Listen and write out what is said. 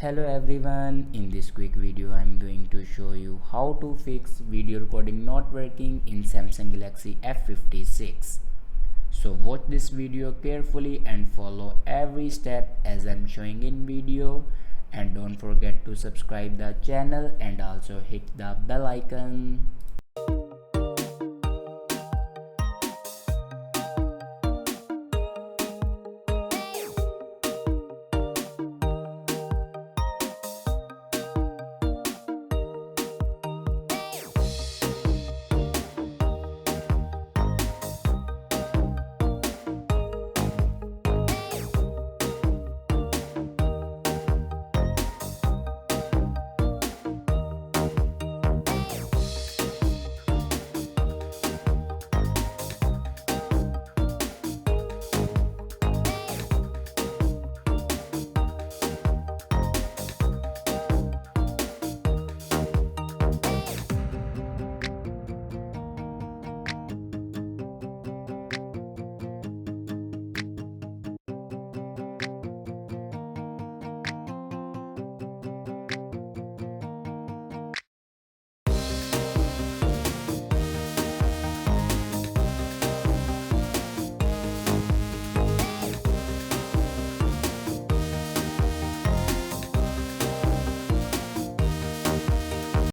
Hello everyone, in this quick video I'm going to show you how to fix video recording not working in Samsung Galaxy F56. So watch this video carefully and follow every step as I'm showing in video, and don't forget to subscribe the channel and also hit the bell icon.